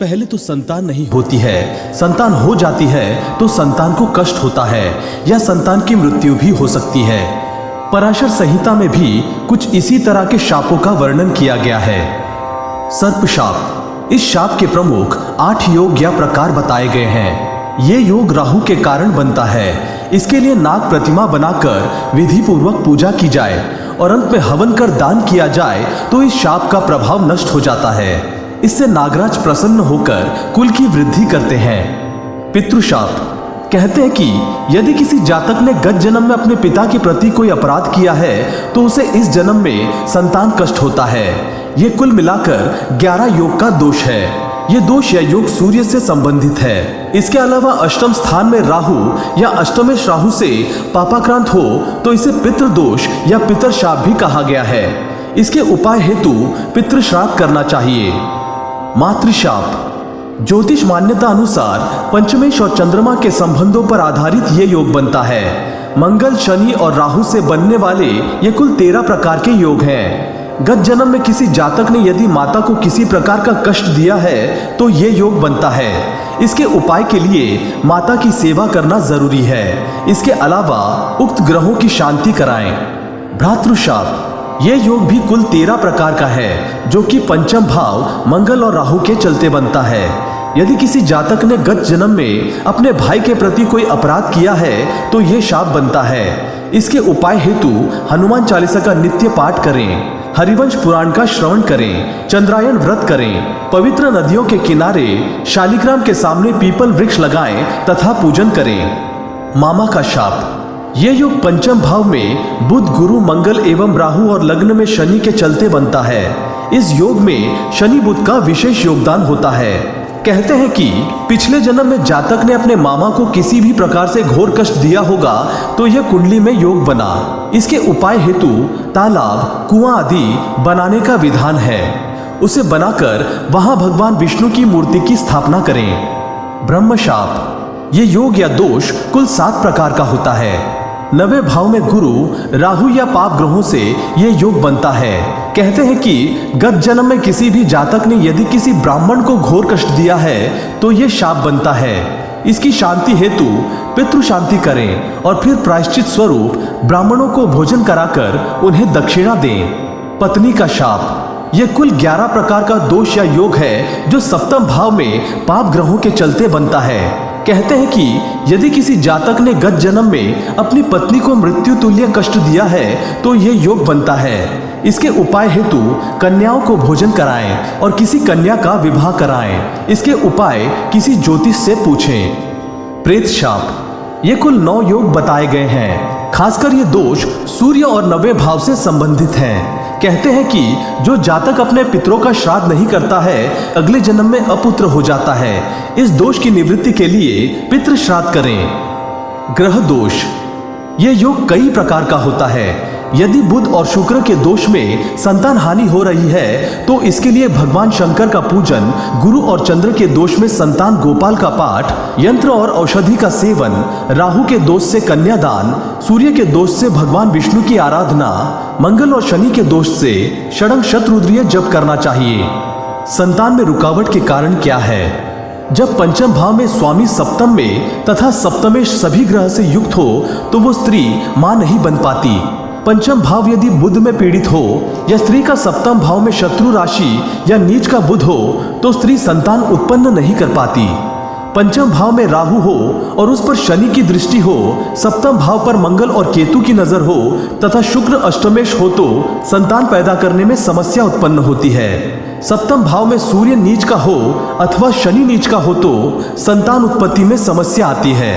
पहले तो संतान नहीं होती है, संतान हो जाती है तो संतान को कष्ट होता है या संतान की मृत्यु भी हो सकती है। पराशर संहिता में भी कुछ इसी तरह के शापों का वर्णन किया गया है। सर्प शाप, इस शाप के प्रमुख 8 योग या प्रकार बताए गए हैं। ये योग राहु के कारण बनता है। इसके लिए नाग प्रतिमा बनाकर विधि पूर्वक पूजा की जाए और अंत में हवन कर दान किया जाए तो इस शाप का प्रभाव नष्ट हो जाता है। इससे नागराज प्रसन्न होकर कुल की वृद्धि करते हैं। पितृशाप, कहते हैं कि यदि किसी जातक ने गत जन्म में अपने पिता के प्रति कोई अपराध किया है तो उसे इस जन्म में संतान कष्ट होता है। ये कुल मिलाकर 11 योग का दोष है। ये दोष या योग सूर्य से संबंधित है। इसके अलावा अष्टम स्थान में राहु या अष्टमेश राहु से पापाक्रांत हो तो इसे पितृदोष या पितृशाप भी कहा गया है। इसके उपाय हेतु पितृश्राद्ध करना चाहिए। मातृशाप, ज्योतिष मान्यता अनुसार पंचमेश और चंद्रमा के संबंधों पर आधारित ये योग बनता है। मंगल, शनि और राहु से बनने वाले ये कुल 13 प्रकार के योग हैं। गत जन्म में किसी जातक ने यदि माता को किसी प्रकार का कष्ट दिया है तो ये योग बनता है। इसके उपाय के लिए माता की सेवा करना जरूरी है। इसके अलावा उक्त ग्रहों की शांति कराएं। भ्रातृशाप, ये योग भी कुल 13 प्रकार का है जो कि पंचम भाव मंगल और राहु के चलते बनता है। यदि किसी जातक ने गत जन्म में अपने भाई के प्रति कोई अपराध किया है तो ये शाप बनता है। इसके उपाय हेतु हनुमान चालीसा का नित्य पाठ करें, हरिवंश पुराण का श्रवण करें, चंद्रायन व्रत करें, पवित्र नदियों के किनारे शालिग्राम के सामने पीपल वृक्ष लगाएं तथा पूजन करें। मामा का शाप, ये योग पंचम भाव में बुध, गुरु, मंगल एवं राहु और लग्न में शनि के चलते बनता है। इस योग में शनि बुध का विशेष योगदान होता है। कहते हैं कि पिछले जन्म में जातक ने अपने मामा को किसी भी प्रकार से घोर कष्ट दिया होगा तो यह कुंडली में योग बना। इसके उपाय हेतु तालाब, कुआं आदि बनाने का विधान है। उसे बनाकर वहां भगवान विष्णु की मूर्ति की स्थापना करें। ब्रह्मशाप, ये योग या दोष कुल 7 प्रकार का होता है। 9वें भाव में गुरु, राहु या पाप ग्रहों से ये योग बनता है। कहते हैं कि गत जन्म में किसी भी जातक ने यदि किसी ब्राह्मण को घोर कष्ट दिया है तो ये शाप बनता है। इसकी शांति हेतु पितृ शांति करें और फिर प्रायश्चित स्वरूप ब्राह्मणों को भोजन कराकर उन्हें दक्षिणा दें। पत्नी का शाप, यह कुल 11 प्रकार का दोष या योग है जो सप्तम भाव में पाप ग्रहों के चलते बनता है। कहते हैं कि यदि किसी जातक ने गत जन्म में अपनी पत्नी को मृत्यु तुल्य कष्ट दिया है तो यह योग बनता है। इसके उपाय हेतु कन्याओं को भोजन कराएं और किसी कन्या का विवाह कराएं। इसके उपाय किसी ज्योतिष से पूछें। प्रेत शाप, ये कुल 9 योग बताए गए हैं। खासकर ये दोष सूर्य और 9वें भाव से संबंधित हैं। कहते हैं कि जो जातक अपने पितरों का श्राद्ध नहीं करता है अगले जन्म में अपुत्र हो जाता है। इस दोष की निवृत्ति के लिए पितृ श्राद्ध करें। ग्रह दोष, ये योग कई प्रकार का होता है। यदि बुध और शुक्र के दोष में संतान हानि हो रही है तो इसके लिए भगवान शंकर का पूजन, गुरु और चंद्र के दोष में संतान गोपाल का पाठ, यंत्र और औषधि का सेवन, राहु के दोष से कन्यादान, सूर्य के दोष से भगवान विष्णु की आराधना, मंगल और शनि के दोष से षडंग शतरुद्रीय जप करना चाहिए। संतान में रुकावट के कारण क्या है? जब पंचम भाव में स्वामी सप्तम में तथा सप्तमेश सभी ग्रह से युक्त हो तो वो स्त्री मां नहीं बन पाती। पंचम भाव यदि बुध में पीड़ित हो या स्त्री का सप्तम भाव में शत्रु राशि या नीच का बुध हो तो स्त्री संतान उत्पन्न नहीं कर पाती। पंचम भाव में राहु हो और उस पर शनि की दृष्टि हो, सप्तम भाव पर मंगल और केतु की नजर हो तथा शुक्र अष्टमेश हो तो संतान पैदा करने में समस्या उत्पन्न होती है। सप्तम भाव में सूर्य नीच का हो अथवा शनि नीच का हो तो संतान उत्पत्ति में समस्या आती है।